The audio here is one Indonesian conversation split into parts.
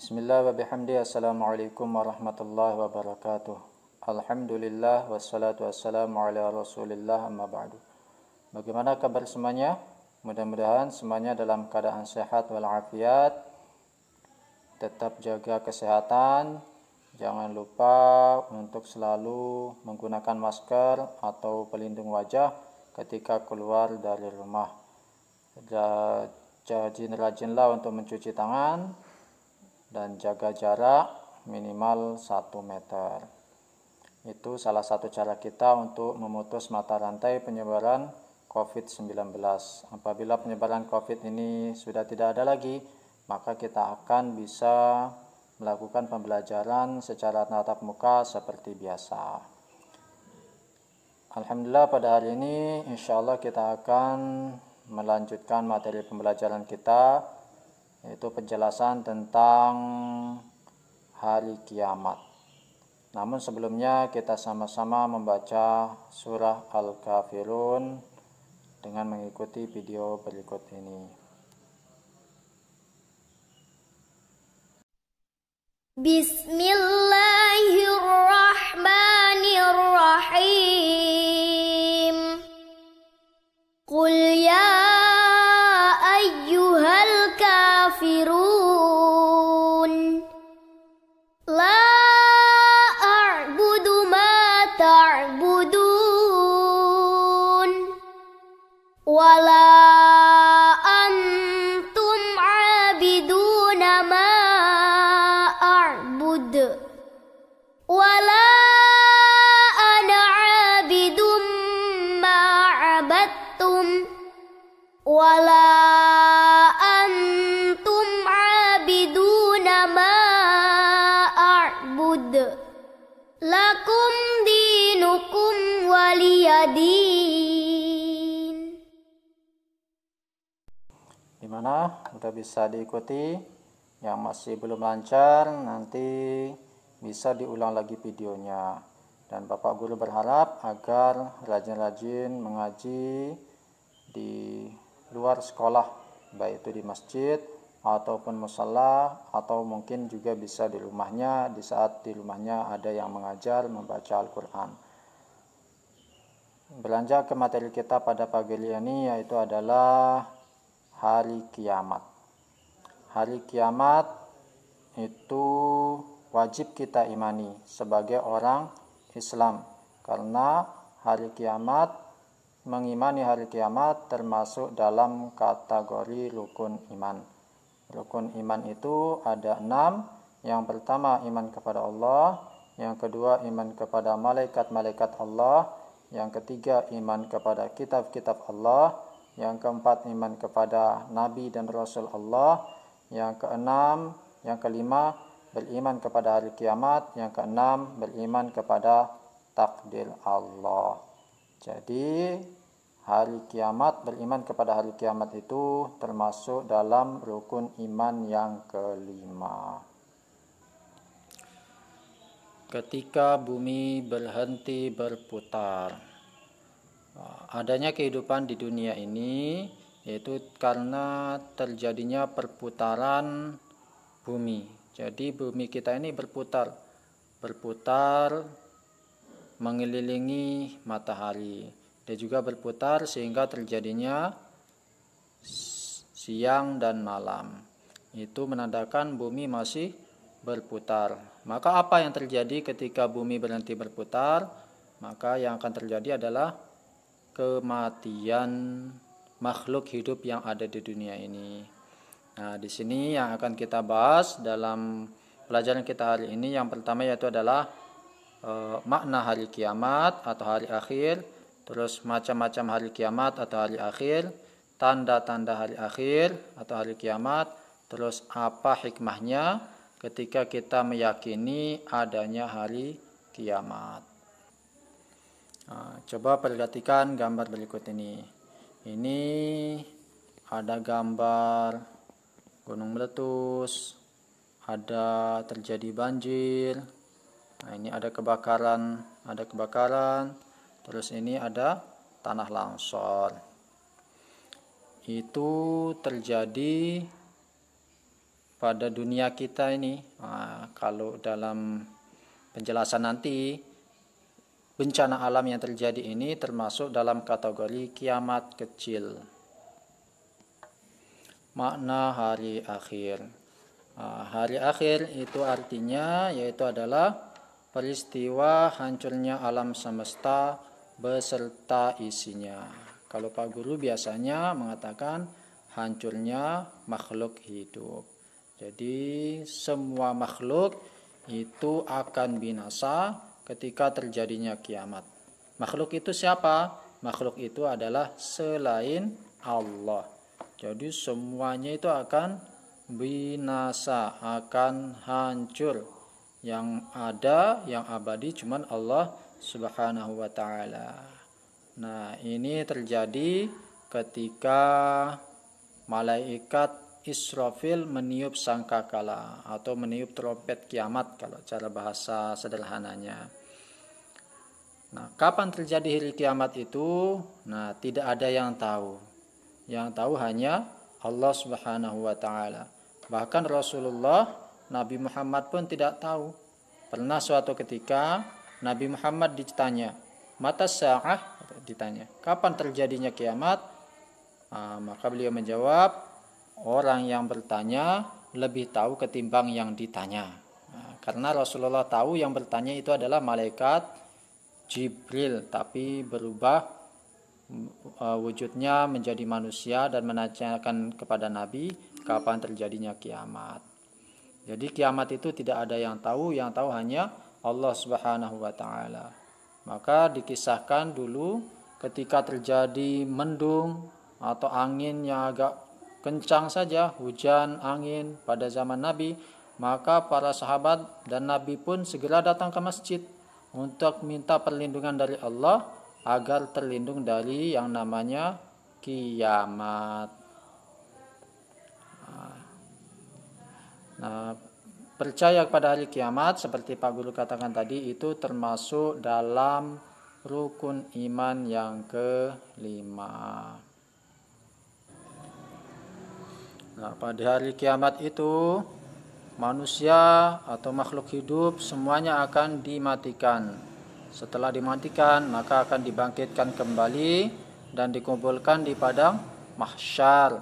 Bismillah wa bihamdi. Assalamualaikum warahmatullahi wabarakatuh. Alhamdulillah wassalatu wassalamu ala rasulillah amma ba'du. Bagaimana kabar semuanya? Mudah-mudahan semuanya dalam keadaan sehat walafiat. Tetap jaga kesehatan. Jangan lupa untuk selalu menggunakan masker atau pelindung wajah ketika keluar dari rumah. Rajin-rajinlah untuk mencuci tangan dan jaga jarak minimal 1 meter. Itu salah satu cara kita untuk memutus mata rantai penyebaran COVID-19. Apabila penyebaran COVID ini sudah tidak ada lagi, maka kita akan bisa melakukan pembelajaran secara tatap muka seperti biasa. Alhamdulillah, pada hari ini insyaallah kita akan melanjutkan materi pembelajaran kita, yaitu penjelasan tentang hari kiamat. Namun sebelumnya kita sama-sama membaca surah Al-Kafirun dengan mengikuti video berikut ini. Bismillahirrahmanirrahim. Qul ya ayyuhal kafirun la a'budu ma ta'budun wala antum 'abiduna ma a'bud wala ana 'abidum ma 'abadtum wala antum 'abiduna ma a'bud lakum dinukum waliyadin. Dimana udah bisa diikuti, yang masih belum lancar nanti bisa diulang lagi videonya. Dan Bapak Guru berharap agar rajin-rajin mengaji di luar sekolah, baik itu di masjid ataupun musala, atau mungkin juga bisa di rumahnya, di saat di rumahnya ada yang mengajar membaca Al-Quran. Beranjak ke materi kita pada pagi ini, yaitu adalah hari kiamat. Hari kiamat itu wajib kita imani sebagai orang Islam, karena hari kiamat, mengimani hari kiamat termasuk dalam kategori rukun iman. Rukun iman itu ada 6. Yang pertama iman kepada Allah, yang kedua iman kepada malaikat-malaikat Allah, yang ketiga iman kepada kitab-kitab Allah, yang keempat iman kepada nabi dan rasul Allah, yang kelima beriman kepada hari kiamat, yang keenam beriman kepada takdir Allah. Jadi hari kiamat, beriman kepada hari kiamat itu termasuk dalam rukun iman yang kelima. Ketika bumi berhenti berputar, adanya kehidupan di dunia ini yaitu karena terjadinya perputaran bumi. Jadi bumi kita ini berputar mengelilingi matahari. Dia juga berputar sehingga terjadinya siang dan malam. Itu menandakan bumi masih berputar. Maka apa yang terjadi ketika bumi berhenti berputar? Maka yang akan terjadi adalah kematian makhluk hidup yang ada di dunia ini. Nah, di sini yang akan kita bahas dalam pelajaran kita hari ini, yang pertama yaitu adalah makna hari kiamat atau hari akhir, terus macam-macam hari kiamat atau hari akhir, tanda-tanda hari akhir atau hari kiamat, terus apa hikmahnya ketika kita meyakini adanya hari kiamat. Nah, coba perhatikan gambar berikut ini. Ini ada gambar gunung meletus, ada terjadi banjir. Nah, ini ada kebakaran, terus ini ada tanah longsor. Itu terjadi pada dunia kita ini. Kalau dalam penjelasan nanti, bencana alam yang terjadi ini termasuk dalam kategori kiamat kecil. Makna hari akhir. Hari akhir itu artinya yaitu adalah peristiwa hancurnya alam semesta beserta isinya. Kalau Pak Guru biasanya mengatakan hancurnya makhluk hidup. Jadi semua makhluk itu akan binasa ketika terjadinya kiamat. Makhluk itu siapa? Makhluk itu adalah selain Allah. Jadi semuanya itu akan binasa, akan hancur. Yang ada, yang abadi cuman Allah Subhanahu wa ta'ala. Nah, ini terjadi ketika malaikat Israfil meniup sangkakala atau meniup trompet kiamat kalau cara bahasa sederhananya. Nah, kapan terjadi hari kiamat itu? Nah, tidak ada yang tahu. Yang tahu hanya Allah Subhanahu wa ta'ala. Bahkan Rasulullah, Nabi Muhammad pun tidak tahu. Pernah suatu ketika Nabi Muhammad ditanya, "Mata sa'ah?" ditanya, "Kapan terjadinya kiamat?" Maka beliau menjawab, orang yang bertanya lebih tahu ketimbang yang ditanya. Karena Rasulullah tahu yang bertanya itu adalah malaikat Jibril, tapi berubah wujudnya menjadi manusia dan menanyakan kepada Nabi kapan terjadinya kiamat. Jadi kiamat itu tidak ada yang tahu hanya Allah Subhanahu wa ta'ala. Maka dikisahkan dulu ketika terjadi mendung atau angin yang agak kencang saja, hujan angin pada zaman Nabi, maka para sahabat dan Nabi pun segera datang ke masjid untuk minta perlindungan dari Allah agar terlindung dari yang namanya kiamat. Nah, percaya kepada hari kiamat seperti Pak Guru katakan tadi itu termasuk dalam rukun iman yang kelima. Nah, pada hari kiamat itu manusia atau makhluk hidup semuanya akan dimatikan. Setelah dimatikan maka akan dibangkitkan kembali dan dikumpulkan di padang mahsyar.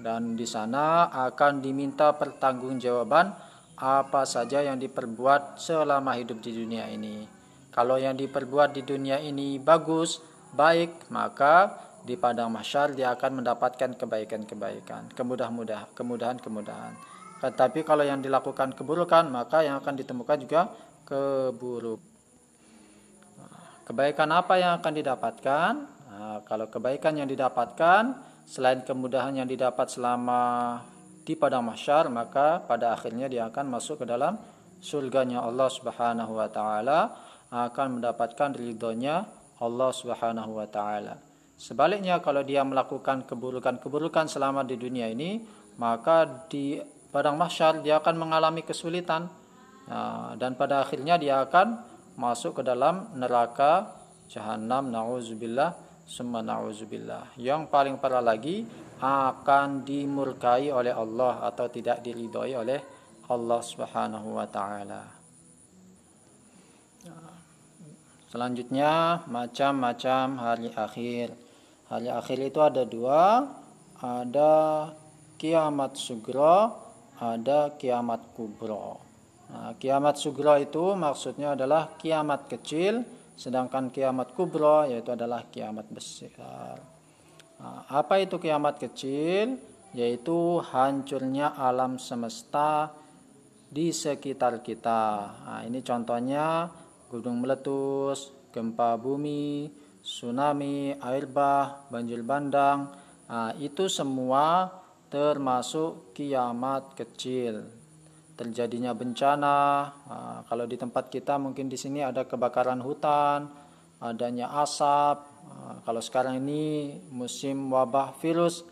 Dan di sana akan diminta pertanggungjawaban apa saja yang diperbuat selama hidup di dunia ini. Kalau yang diperbuat di dunia ini bagus, baik, maka di padang mahsyar dia akan mendapatkan kebaikan-kebaikan, kemudahan-kemudahan. Tetapi kalau yang dilakukan keburukan, maka yang akan ditemukan juga keburukan. Kebaikan apa yang akan didapatkan? Kalau kebaikan yang didapatkan selain kemudahan yang didapat selama di padang mahsyar, maka pada akhirnya dia akan masuk ke dalam surganya Allah Subhanahu wa ta'ala, akan mendapatkan ridhonya Allah Subhanahu wa ta'ala. Sebaliknya kalau dia melakukan keburukan-keburukan selama di dunia ini, maka di padang mahsyar dia akan mengalami kesulitan, dan pada akhirnya dia akan masuk ke dalam neraka jahanam, na'udzubillah summa na'udzubillah. Yang paling parah lagi akan dimurkai oleh Allah atau tidak diridhoi oleh Allah Subhanahu wa ta'ala. Selanjutnya macam-macam hari akhir. Hari akhir itu ada dua, ada kiamat sugro, ada kiamat kubro. Nah, kiamat sugro itu maksudnya adalah kiamat kecil, sedangkan kiamat kubro yaitu adalah kiamat besar. Nah, apa itu kiamat kecil? Yaitu hancurnya alam semesta di sekitar kita. Nah, ini contohnya gunung meletus, gempa bumi, tsunami, air bah, banjir bandang. Nah, itu semua termasuk kiamat kecil. Terjadinya bencana, kalau di tempat kita mungkin di sini ada kebakaran hutan, adanya asap. Kalau sekarang ini musim wabah virus,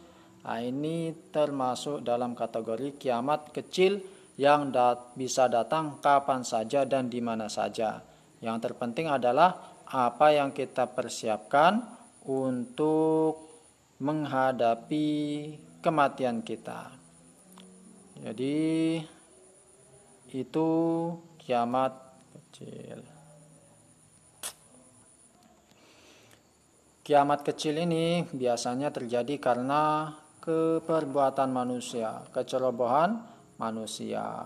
ini termasuk dalam kategori kiamat kecil yang bisa datang kapan saja dan di mana saja. Yang terpenting adalah apa yang kita persiapkan untuk menghadapi kematian kita. Jadi itu kiamat kecil. Kiamat kecil ini biasanya terjadi karena keperbuatan manusia, kecerobohan manusia.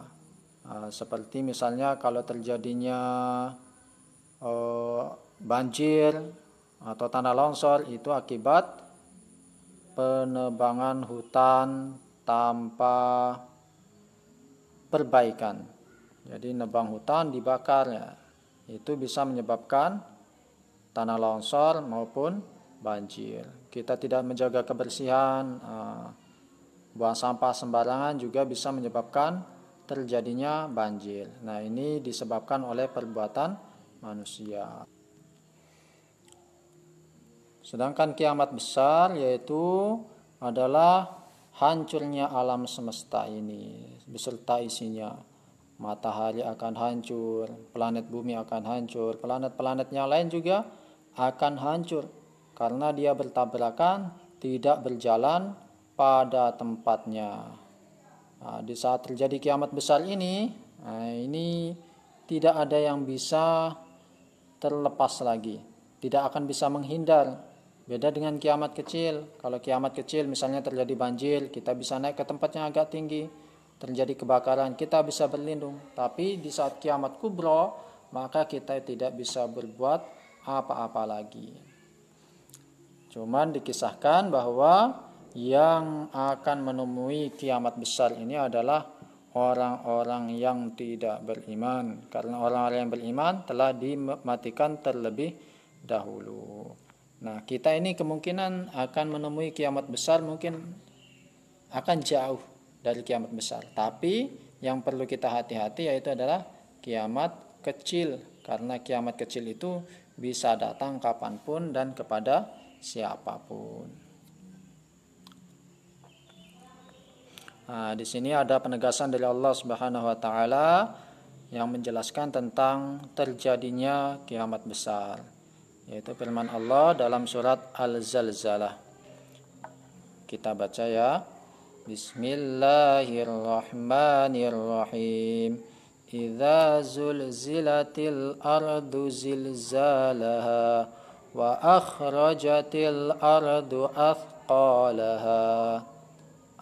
Seperti misalnya kalau terjadinya banjir atau tanah longsor, itu akibat penebangan hutan tanpa perbaikan. Jadi nebang hutan dibakar ya, itu bisa menyebabkan tanah longsor maupun banjir. Kita tidak menjaga kebersihan, buang sampah sembarangan juga bisa menyebabkan terjadinya banjir. Nah, ini disebabkan oleh perbuatan manusia. Sedangkan kiamat besar yaitu adalah hancurnya alam semesta ini beserta isinya. Matahari akan hancur, planet bumi akan hancur, planet-planet yang lain juga akan hancur karena dia bertabrakan, tidak berjalan pada tempatnya. Di saat terjadi kiamat besar ini tidak ada yang bisa terlepas lagi, tidak akan bisa menghindar. Beda dengan kiamat kecil. Kalau kiamat kecil misalnya terjadi banjir, kita bisa naik ke tempat yang agak tinggi. Terjadi kebakaran, kita bisa berlindung. Tapi di saat kiamat kubro, maka kita tidak bisa berbuat apa-apa lagi. Cuman dikisahkan bahwa yang akan menemui kiamat besar ini adalah orang-orang yang tidak beriman. Karena orang-orang yang beriman telah dimatikan terlebih dahulu. Nah, kita ini kemungkinan akan menemui kiamat besar mungkin akan jauh dari kiamat besar. Tapi yang perlu kita hati-hati yaitu adalah kiamat kecil. Karena kiamat kecil itu bisa datang kapanpun dan kepada siapapun. Di sini ada penegasan dari Allah Subhanahu wa taala yang menjelaskan tentang terjadinya kiamat besar, yaitu firman Allah dalam surat Al-Zalzalah. Kita baca ya. Bismillahirrahmanirrahim. Idza zulzilatil ardu zilzalaha wa akhrajatil ardu athqalaha.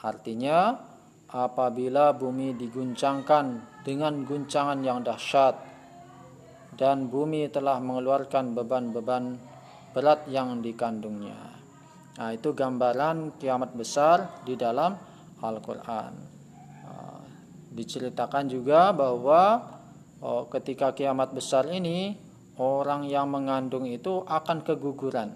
Artinya, apabila bumi diguncangkan dengan guncangan yang dahsyat dan bumi telah mengeluarkan beban-beban berat yang dikandungnya. Nah, itu gambaran kiamat besar di dalam Al-Quran. Diceritakan juga bahwa ketika kiamat besar ini, orang yang mengandung itu akan keguguran.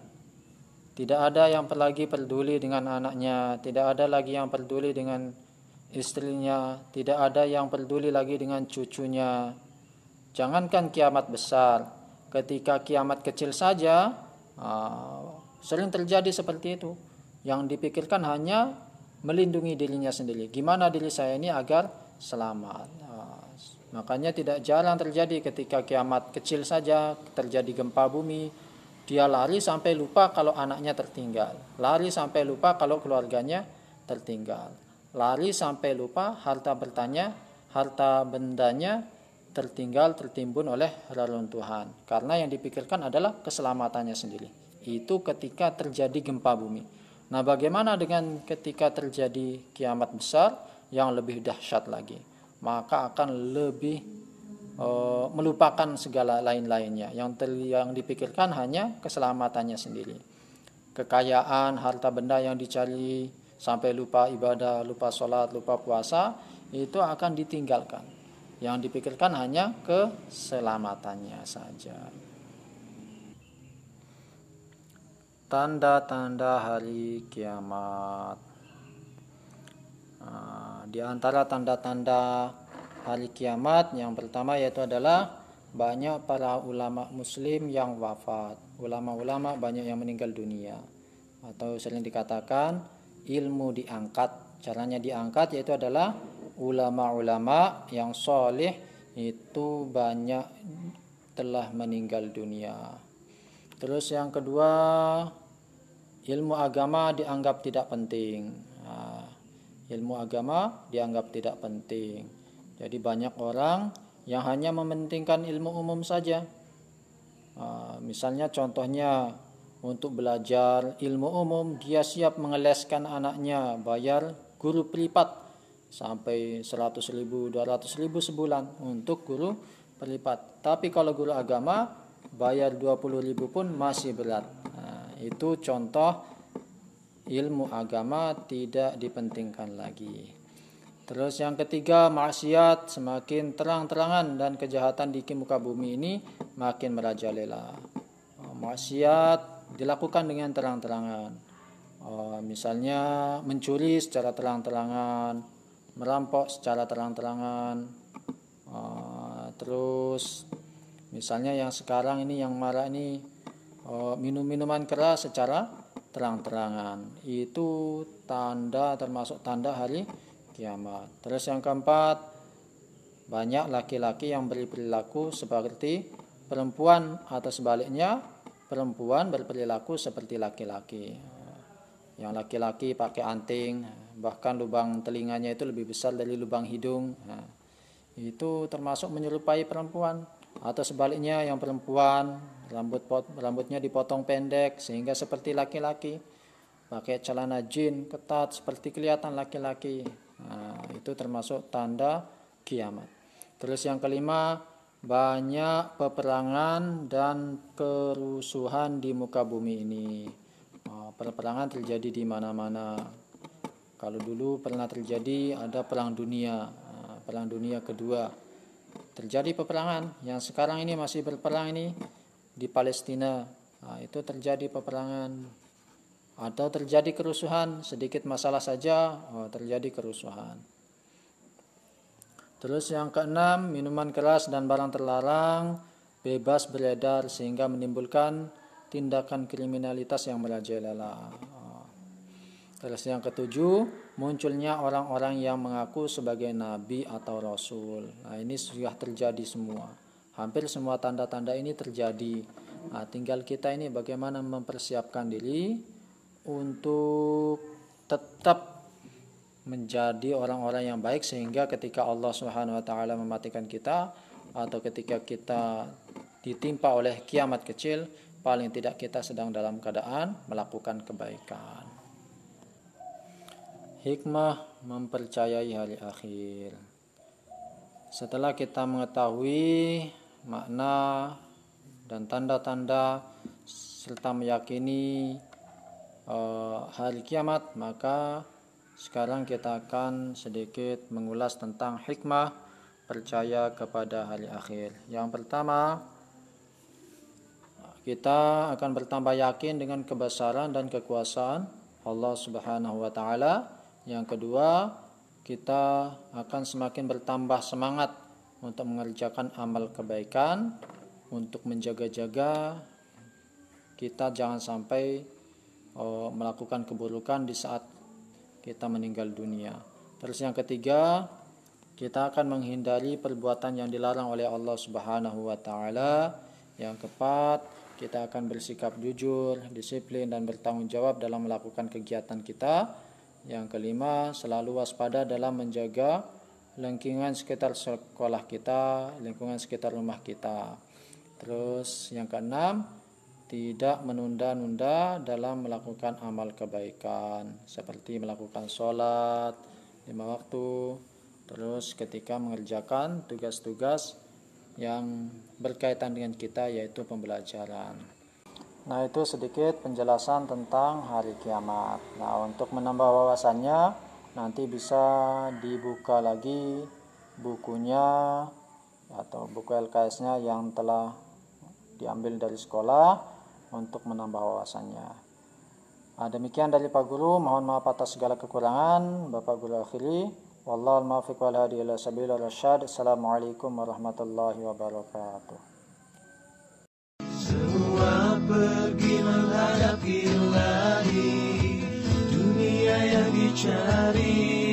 Tidak ada yang lagi peduli dengan anaknya, tidak ada lagi yang peduli dengan istrinya, tidak ada yang peduli lagi dengan cucunya. Jangankan kiamat besar, ketika kiamat kecil saja sering terjadi seperti itu. Yang dipikirkan hanya melindungi dirinya sendiri. Gimana diri saya ini agar selamat. Makanya tidak jarang terjadi ketika kiamat kecil saja terjadi gempa bumi, dia lari sampai lupa kalau anaknya tertinggal, lari sampai lupa kalau keluarganya tertinggal, lari sampai lupa harta bendanya tertinggal, tertimbun oleh reruntuhan. Karena yang dipikirkan adalah keselamatannya sendiri. Itu ketika terjadi gempa bumi. Nah, bagaimana dengan ketika terjadi kiamat besar yang lebih dahsyat lagi? Maka akan lebih melupakan segala lain-lainnya. Yang dipikirkan hanya keselamatannya sendiri. Kekayaan, harta benda yang dicari sampai lupa ibadah, lupa sholat, lupa puasa, itu akan ditinggalkan. Yang dipikirkan hanya keselamatannya saja. Tanda-tanda hari kiamat. Di antara tanda-tanda hari kiamat yang pertama yaitu adalah banyak para ulama muslim yang wafat. Ulama-ulama banyak yang meninggal dunia. Atau sering dikatakan ilmu diangkat. Caranya diangkat yaitu adalah ulama-ulama yang soleh itu banyak telah meninggal dunia. Terus yang kedua, ilmu agama dianggap tidak penting. ilmu agama dianggap tidak penting. Jadi banyak orang yang hanya mementingkan ilmu umum saja. Misalnya contohnya untuk belajar ilmu umum, dia siap mengeleskan anaknya, bayar guru privat sampai 100.000, 200.000 sebulan untuk guru privat. Tapi kalau guru agama bayar 20.000 pun masih berat. Itu contoh ilmu agama tidak dipentingkan lagi. Terus yang ketiga, maksiat semakin terang-terangan dan kejahatan di muka bumi ini makin merajalela. Maksiat dilakukan dengan terang-terangan. Misalnya mencuri secara terang-terangan, merampok secara terang-terangan. Terus misalnya yang sekarang ini yang marak ini minum-minuman keras secara terang-terangan. Itu termasuk tanda hari kiamat. Terus yang keempat, banyak laki-laki yang berperilaku seperti perempuan atau sebaliknya perempuan berperilaku seperti laki-laki. Yang laki-laki pakai anting, bahkan lubang telinganya itu lebih besar dari lubang hidung. Itu termasuk menyerupai perempuan. Atau sebaliknya yang perempuan rambutnya dipotong pendek sehingga seperti laki-laki, pakai celana jin ketat seperti kelihatan laki-laki. Itu termasuk tanda kiamat. Terus yang kelima, banyak peperangan dan kerusuhan di muka bumi ini. Peperangan terjadi di mana-mana. Kalau dulu pernah terjadi ada perang dunia kedua, terjadi peperangan. Yang sekarang ini masih berperang ini di Palestina. Itu terjadi peperangan. Atau terjadi kerusuhan, sedikit masalah saja terjadi kerusuhan. Terus yang keenam, minuman keras dan barang terlarang bebas beredar sehingga menimbulkan tindakan kriminalitas yang merajalela. Terus yang ketujuh, munculnya orang-orang yang mengaku sebagai nabi atau rasul. Ini sudah terjadi semua. Hampir semua tanda-tanda ini terjadi. Tinggal kita ini bagaimana mempersiapkan diri untuk tetap menjadi orang-orang yang baik, sehingga ketika Allah Subhanahu wa taala mematikan kita atau ketika kita ditimpa oleh kiamat kecil, paling tidak kita sedang dalam keadaan melakukan kebaikan. Hikmah mempercayai hari akhir. Setelah kita mengetahui makna dan tanda-tanda serta meyakini hari kiamat, maka sekarang kita akan sedikit mengulas tentang hikmah percaya kepada hari akhir. Yang pertama, kita akan bertambah yakin dengan kebesaran dan kekuasaan Allah Subhanahu wa taala. Yang kedua, kita akan semakin bertambah semangat untuk mengerjakan amal kebaikan, untuk menjaga-jaga kita jangan sampai melakukan keburukan di saat kita meninggal dunia. Terus yang ketiga, kita akan menghindari perbuatan yang dilarang oleh Allah Subhanahu wa taala. Yang keempat, kita akan bersikap jujur, disiplin dan bertanggung jawab dalam melakukan kegiatan kita. Yang kelima, selalu waspada dalam menjaga lingkungan sekitar sekolah kita, lingkungan sekitar rumah kita. Terus yang keenam, tidak menunda-nunda dalam melakukan amal kebaikan seperti melakukan sholat 5 waktu, terus ketika mengerjakan tugas-tugas yang berkaitan dengan kita yaitu pembelajaran. Nah, itu sedikit penjelasan tentang hari kiamat. Nah, untuk menambah wawasannya nanti bisa dibuka lagi bukunya atau buku LKS-nya yang telah diambil dari sekolah untuk menambah wawasannya. Demikian dari Pak Guru, mohon maaf atas segala kekurangan. Bapak Guru akhiri, wallahul muwaffiq wal hadi ila sabilir rasyad. Assalamualaikum warahmatullahi wabarakatuh. Semua pergi menghadap ilahi, dunia yang dicari